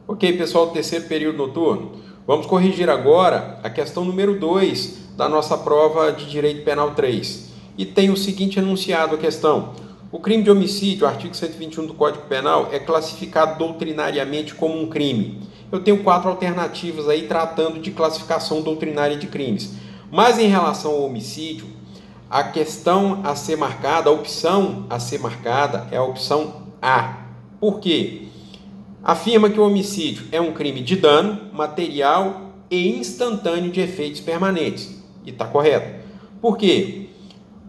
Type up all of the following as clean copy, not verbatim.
Ok, pessoal, terceiro período noturno. Vamos corrigir agora a questão número 2 da nossa prova de Direito Penal 3. E tem o seguinte enunciado a questão. O crime de homicídio, artigo 121 do Código Penal, é classificado doutrinariamente como um crime. Eu tenho 4 alternativas aí tratando de classificação doutrinária de crimes. Mas em relação ao homicídio, a questão a ser marcada, a opção a ser marcada é a opção A. Por quê? Afirma que o homicídio é um crime de dano material e instantâneo de efeitos permanentes. E está correto. Por quê?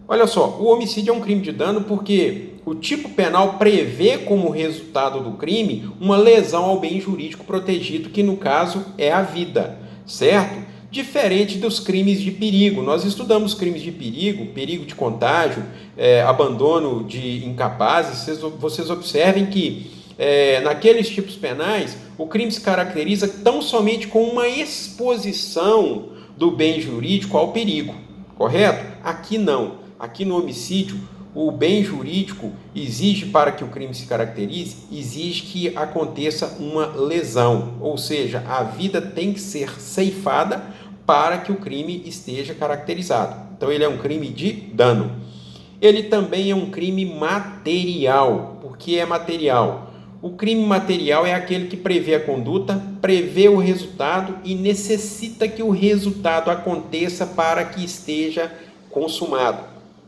Olha só, o homicídio é um crime de dano porque o tipo penal prevê como resultado do crime uma lesão ao bem jurídico protegido, que no caso é a vida, certo? Diferente dos crimes de perigo. Nós estudamos crimes de perigo, perigo de contágio, abandono de incapazes. Vocês observem que naqueles tipos penais, o crime se caracteriza tão somente com uma exposição do bem jurídico ao perigo, correto? Aqui não. Aqui no homicídio, o bem jurídico exige, para que o crime se caracterize, exige que aconteça uma lesão, ou seja, a vida tem que ser ceifada para que o crime esteja caracterizado. Então ele é um crime de dano. Ele também é um crime material. Por que é material? O crime material é aquele que prevê a conduta, prevê o resultado e necessita que o resultado aconteça para que esteja consumado,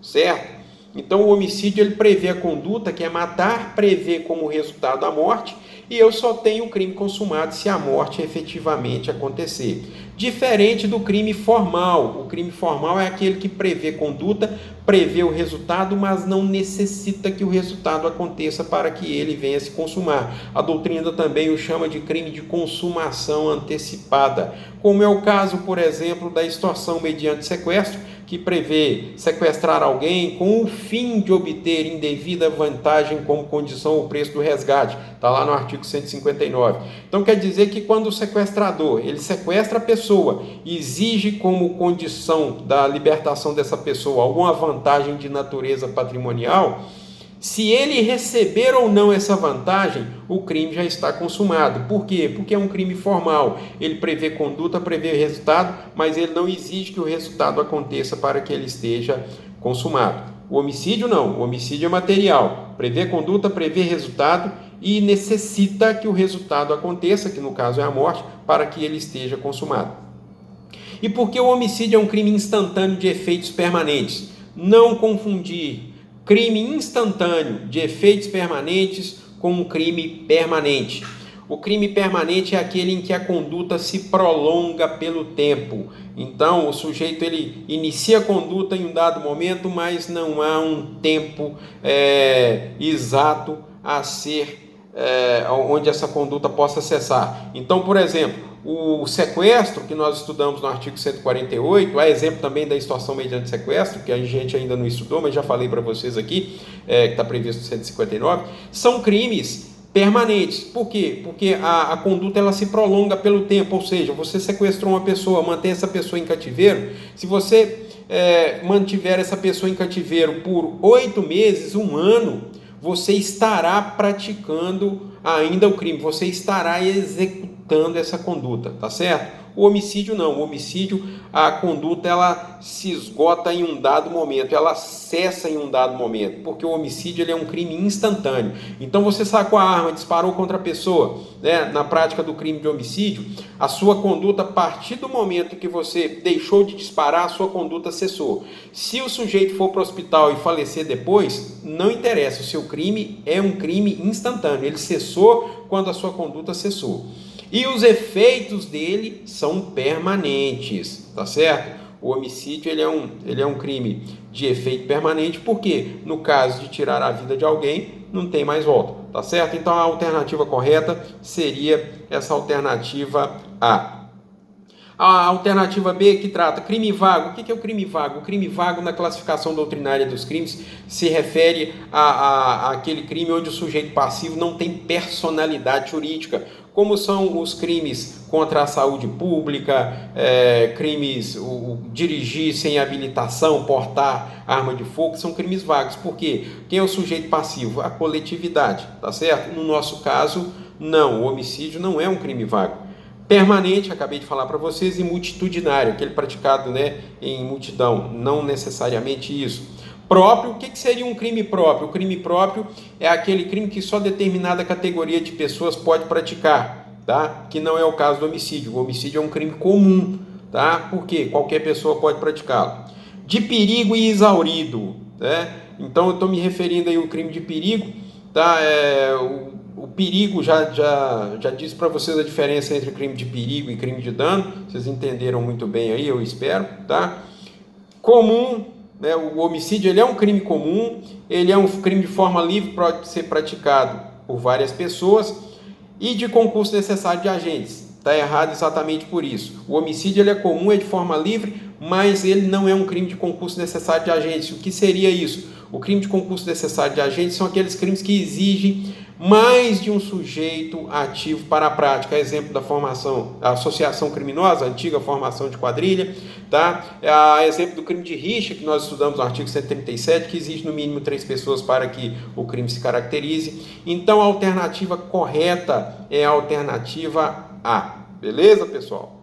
certo? Então o homicídio ele prevê a conduta, que é matar, prevê como resultado a morte, e eu só tenho o crime consumado se a morte efetivamente acontecer. Diferente do crime formal. O crime formal é aquele que prevê conduta, prevê o resultado, mas não necessita que o resultado aconteça para que ele venha se consumar. A doutrina também o chama de crime de consumação antecipada, como é o caso, por exemplo, da extorsão mediante sequestro, que prevê sequestrar alguém com o fim de obter indevida vantagem como condição ou preço do resgate. Está lá no artigo 159. Então quer dizer que quando o sequestrador ele sequestra a pessoa, exige como condição da libertação dessa pessoa alguma vantagem de natureza patrimonial, se ele receber ou não essa vantagem, o crime já está consumado. Por quê? Porque é um crime formal. Ele prevê conduta, prevê resultado, mas ele não exige que o resultado aconteça para que ele esteja consumado. O homicídio não. O homicídio é material. Prevê conduta, prevê resultado e necessita que o resultado aconteça, que no caso é a morte, para que ele esteja consumado. E por que o homicídio é um crime instantâneo de efeitos permanentes? Não confundir crime instantâneo de efeitos permanentes com um crime permanente. O crime permanente é aquele em que a conduta se prolonga pelo tempo. Então, o sujeito ele inicia a conduta em um dado momento, mas não há um tempo exato a ser onde essa conduta possa cessar. Então, por exemplo, o sequestro, que nós estudamos no artigo 148, há exemplo também da extorsão mediante sequestro, que a gente ainda não estudou, mas já falei para vocês aqui, que está previsto no 159, são crimes permanentes. Por quê? Porque a conduta ela se prolonga pelo tempo, ou seja, você sequestrou uma pessoa, mantém essa pessoa em cativeiro, se você mantiver essa pessoa em cativeiro por 8 meses, 1 ano, você estará praticando ainda o crime, você estará executando essa conduta, tá certo? O homicídio não, o homicídio, a conduta ela se esgota em um dado momento, ela cessa em um dado momento, porque o homicídio ele é um crime instantâneo. Então você sacou a arma, disparou contra a pessoa, na prática do crime de homicídio, a sua conduta, a partir do momento que você deixou de disparar, a sua conduta cessou. Se o sujeito for para o hospital e falecer depois, não interessa, o seu crime é um crime instantâneo, ele cessou quando a sua conduta cessou. E os efeitos dele são permanentes, tá certo? O homicídio ele é um crime de efeito permanente, porque no caso de tirar a vida de alguém, não tem mais volta, tá certo? Então a alternativa correta seria essa alternativa A. A alternativa B, que trata crime vago. O que é o crime vago? O crime vago, na classificação doutrinária dos crimes, se refere àquele crime onde o sujeito passivo não tem personalidade jurídica, como são os crimes contra a saúde pública, crimes, dirigir sem habilitação, portar arma de fogo, são crimes vagos. Por quê? Quem é o sujeito passivo? A coletividade, tá certo? No nosso caso, Não, o homicídio não é um crime vago. Permanente, acabei de falar para vocês, e multitudinário, aquele praticado, né, em multidão, não necessariamente isso. Próprio, o que seria um crime próprio? O crime próprio é aquele crime que só determinada categoria de pessoas pode praticar, tá? Que não é o caso do homicídio. O homicídio é um crime comum, tá? Porque qualquer pessoa pode praticá-lo. De perigo e exaurido, né? Então eu estou me referindo aí ao crime de perigo, tá? O perigo, já disse para vocês a diferença entre crime de perigo e crime de dano, vocês entenderam muito bem aí, eu espero, tá? Comum, né? O homicídio ele é um crime comum, ele é um crime de forma livre, pode ser praticado por várias pessoas, e de concurso necessário de agentes. Está errado exatamente por isso. O homicídio ele é comum, é de forma livre, mas ele não é um crime de concurso necessário de agentes. O que seria isso? O crime de concurso necessário de agentes são aqueles crimes que exigem mais de um sujeito ativo para a prática. Exemplo da formação, a associação criminosa, a antiga formação de quadrilha, tá? Exemplo do crime de rixa, que nós estudamos no artigo 137, que exige no mínimo 3 pessoas para que o crime se caracterize. Então, a alternativa correta é a alternativa A. Beleza, pessoal?